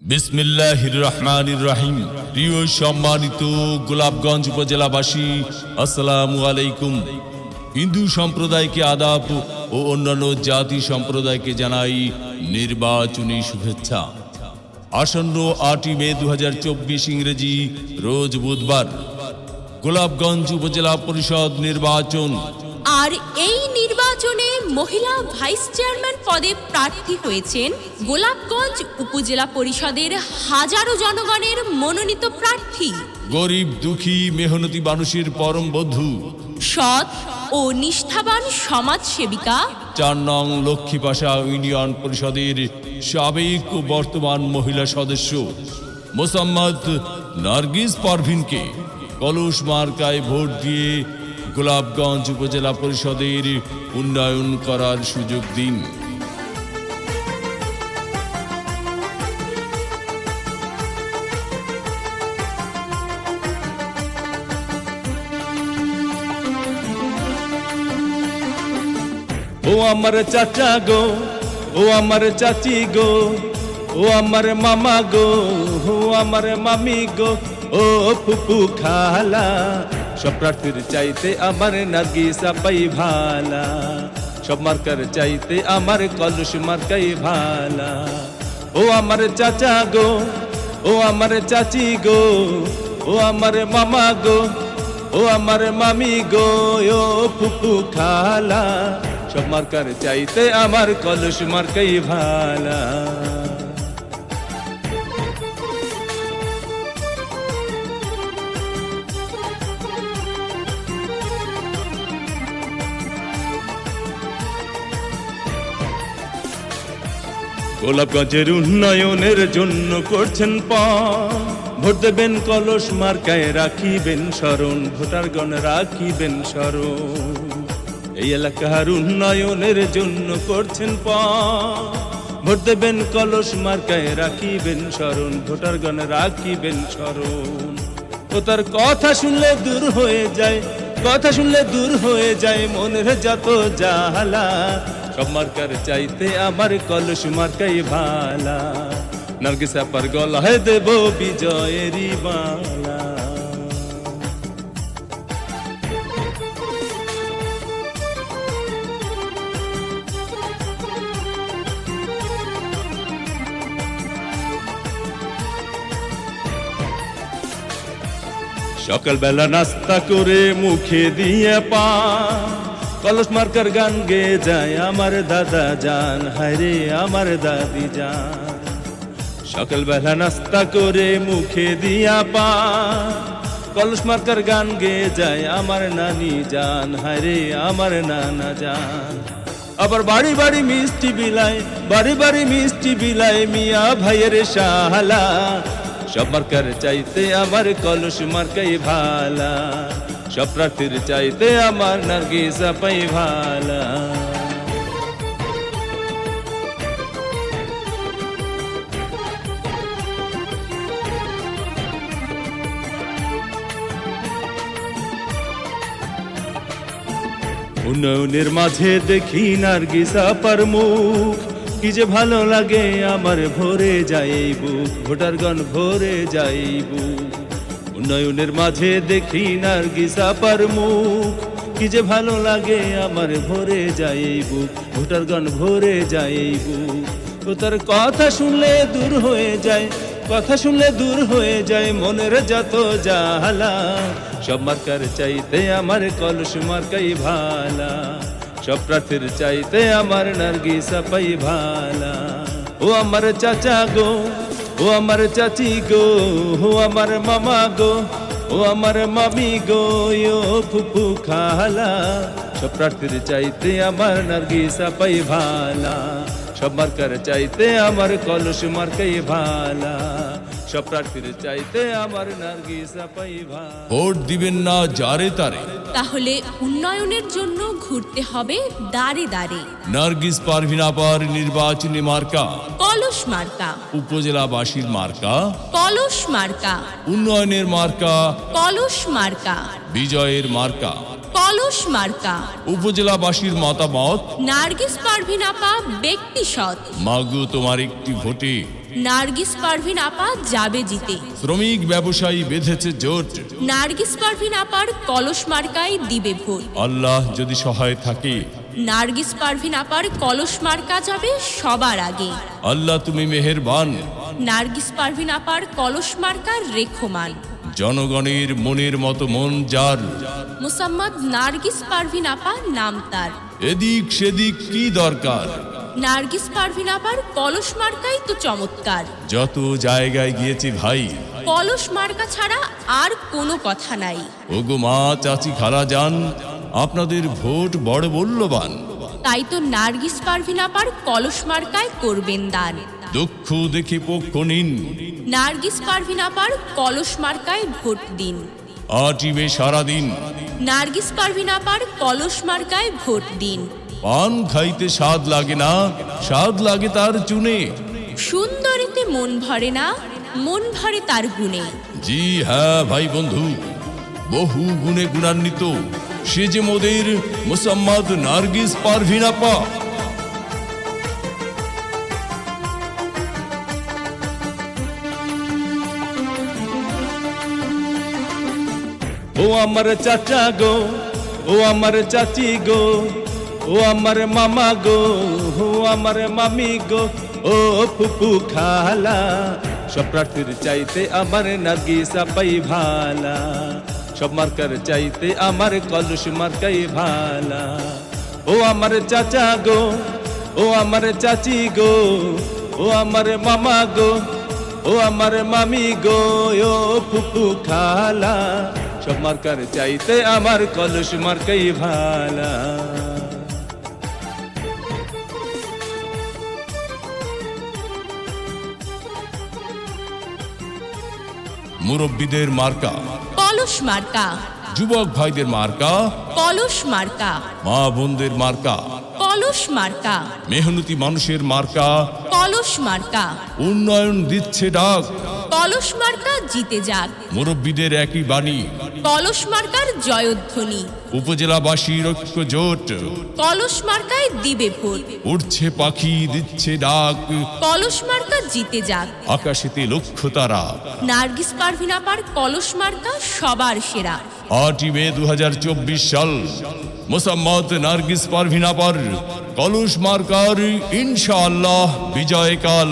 বিসমিল্লাহির রহমানির রহিম। প্রিয় সম্মানিত গোলাপগঞ্জ উপজেলাবাসী, আসসালামু আলাইকুম। হিন্দু সম্প্রদায়কে আদাব ও অন্যান্য জাতি সম্প্রদায়কে জানাই নির্বাচনী শুভেচ্ছা। আসন্ন 8 মে 2024 ইংরেজি রোজ বুধবার গোলাপগঞ্জ উপজেলা পরিষদ নির্বাচন। আর এই নির্বাচনে মহিলা ভাইস চেয়ারম্যান পদে প্রার্থী হয়েছেন গোলাপগঞ্জ উপজেলা পরিষদের হাজারো জনগণের মনোনীত প্রার্থী, গরিব দুঃখী মেহনতি মানুষের পরম বন্ধু, সৎ ও নিষ্ঠাবান সমাজসেবিকা, 4 নং লক্ষ্মীপাশা ইউনিয়ন পরিষদের সাবেক ও বর্তমান মহিলা সদস্য মোসাম্মদ নার্গিস পারভিনকে কলস মার্কায় ভোট দিয়ে গোলাপগঞ্জ উপজেলা পরিষদের উন্নয়ন করার সুযোগ দিন। ও আমার চাচা গো, ও আমার চাচি গো, ও আমার মামা গো, ও আমার মামি গো, ও ফুপু খালা, সব প্রার্থীর চাইতে আমার নার্গিস আপাই ভালা, সব মার্কার চাইতে আমার কলস মার্কাই ভালা। ও আমার চাচা গো, ও আমার চাচি গো, ও আমার মামা গো, ও আমার মামি গো, ও ফুপু খালা, সব মার্কার চাইতে আমার কলস মার্কাই ভালা। গোলাপগঞ্জের উন্নয়নের জন্য করছেন ভোট দেবেন কলস মার্কায়, রাখিবেন স্মরণ, ভোটারগণ রাখিবেন স্মরণ। এই এলাকার উন্নয়নের জন্য করছেন ভোট দেবেন কলস মার্কায়, রাখিবেন স্মরণ, ভোটারগণ রাখিবেন স্মরণ। ও তার কথা শুনলে দূর হয়ে যায়, কথা শুনলে দূর হয়ে যায় মনের যত জ্বালা, সব মার্কার চাইতে আমার কলস মার্কাই ভালা, নার্গিস আপার গলায় দেব বিজয়েরই মালা। সকালবেলা নাস্তা করে মুখে দিয়ে কলস মার্কার গান গেয়ে যায় আমার দাদা জান, হায়রে আমার দাদি জান। সকালবেলা নাস্তা করে মুখে দিয়া কলস মার্কার গান গেয়ে যায় আমার নানি জান, হায়রে আমার নানা জান। আবার বাড়ি বাড়ি মিষ্টি বিলায়, বাড়ি বাড়ি মিষ্টি বিলায় মিয়া ভাইয়ের শালা, সব মার্কার চাইতে আমার কলস মার্কাই ভালা, সব প্রার্থীর চাইতে আমার নার্গিস আপাই ভালা। উন্নয়নের মাঝে দেখি নার্গিস আপার মুখ, কি যে ভালো লাগে আমার ভরে যায় বুক, ভোটারগণ ভরে যায় বুক। উন্নয়নের মাঝে দেখি নার্গিস আপার মুখ, কি যে ভালো লাগে আমার ভরে যায় বুক, ভোটারগণ ভরে যায় বুক। ও তার কথা শুনলে দূর হয়ে যায়, কথা শুনলে দূর হয়ে যায় মনের যত জ্বালা, সব মার্কার চাইতে আমার কলস মার্কাই ভালা, সব প্রার্থীর চাইতে আমার নার্গিস আপাই ভালা। ও আমার চাচা গো, ও আমার চাচি গো, ও আমার মামা গো, ও আমার মামি গো, ও ফুপু খালা, সব প্রার্থীর চাইতে আমার নার্গিস আপাই ভালা, সব মার্কার চাইতে আমার কলস মার্কাই ভালা, সব প্রার্থীর চাইতে আমার নার্গিস আপাই ভালা। ভোট দিবেন না যারে তারে, তাহলে উন্নয়নের জন্য ঘুরতে হবে দাঁড়ে দাঁড়ে। নার্গিস পারভিন আপার নির্বাচনী মার্কা কলস মার্কা, উপজেলাবাসীর মার্কা কলস মার্কা, উন্নয়নের মার্কা কলস মার্কা, বিজয়ের মার্কা, কলস মার্কা। উপজেলাবাসীর মতামত, নার্গিস পারভিন আপা ব্যক্তি সৎ, মাগো তোমার একটি ভোটে নার্গিস পারভিন আপা যাবে জিতে। শ্রমিক ব্যবসায়ী বেঁধেছে জোট, নার্গিস পারভিন আপার কলস মার্কায় দিবে ভোট। আল্লাহ যদি সহায় থাকে, নার্গিস পারভিন আপার কলস মার্কা যাবে সবার আগে। আল্লাহ তুমি মেহেরবান, নার্গিস পারভিন আপার কলস মার্কার রেখমান। জনগণের মনের মতো মন যার, মুসাম্মদ নার্গিস পারভিন আপা নাম তার। এদিক সেদিক কি দরকার, নার্গিস পারভিন আপার কলস মার্কাই তো চমৎকার। যত জায়গায় গিয়েছি ভাই, কলস মার্কা ছাড়া আর কোনো কথা নাই। ওগো মা চাচি খালা যান, আপনাদের ভোট বড় মূল্যবান। তাই তো নার্গিস পারভিন আপার কলস মার্কায় করবেন দান। দুঃখ দেখে পক্ষ নিন, নার্গিস পারভিন আপার কলস মার্কায় ভোট দিন। আটিবে সারাদিন, নার্গিস পারভিন আপার কলস মার্কায় ভোট দিন। পান খাইতে স্বাদ লাগে না, স্বাদ লাগে তার চুনে। সুন্দরীতে মন ভরে না, মন ভরে তার গুণে। জি হ্যাঁ ভাই বন্ধু, বহু গুণে গুণান্বিত সে যে মোদের মুসাম্মদ নার্গিস পারভিন আপা। ও আমার চাচা গো, ও আমার চাচি গো, ও আমার মামা গো, ও আমার মামি গো, ও ফুপু খালা, সব প্রার্থীর চাইতে আমার নার্গিস আপাই ভালা। সব মার্কার চাইতে আমার কলস মার্কাই ভালা। ও আমার চাচা গো, ও আমার চাচি গো, ও আমার মামা গো, ও আমার মামি গো, ও ফুপু খালা, সব মার্কার চাইতে আমার কলস মার্কাই ভালা। মুরব্বীদের মার্কা কলস মার্কা, যুবক ভাইদের মার্কা, কলস মার্কা, মা বোনদের মার্কা, কলস মার্কা, মেহনতি মানুষের মার্কা, কলস মার্কা, উন্নয়ন দিচ্ছে ডাক, কলস মার্কা জিতে যাক। মুরব্বীদের একই বাণী, কলস মার্কার জয়ধ্বনি। উপজেলাবাসীর ঐক্য জোট, কলস মার্কায় দিবে ভোট। উড়ছে পাখি দিচ্ছে ডাক, কলস মার্কা জিতে যাক। আকাশেতে লক্ষ্য তারা। নার্গিস পারভিন আপার কলস মার্কা সবার সেরা। 8 মে 2024 সাল, মুসাম্মদ নার্গিস পারভিন আপার কলস মার্কার ইনশাআল্লাহ বিজয়কাল।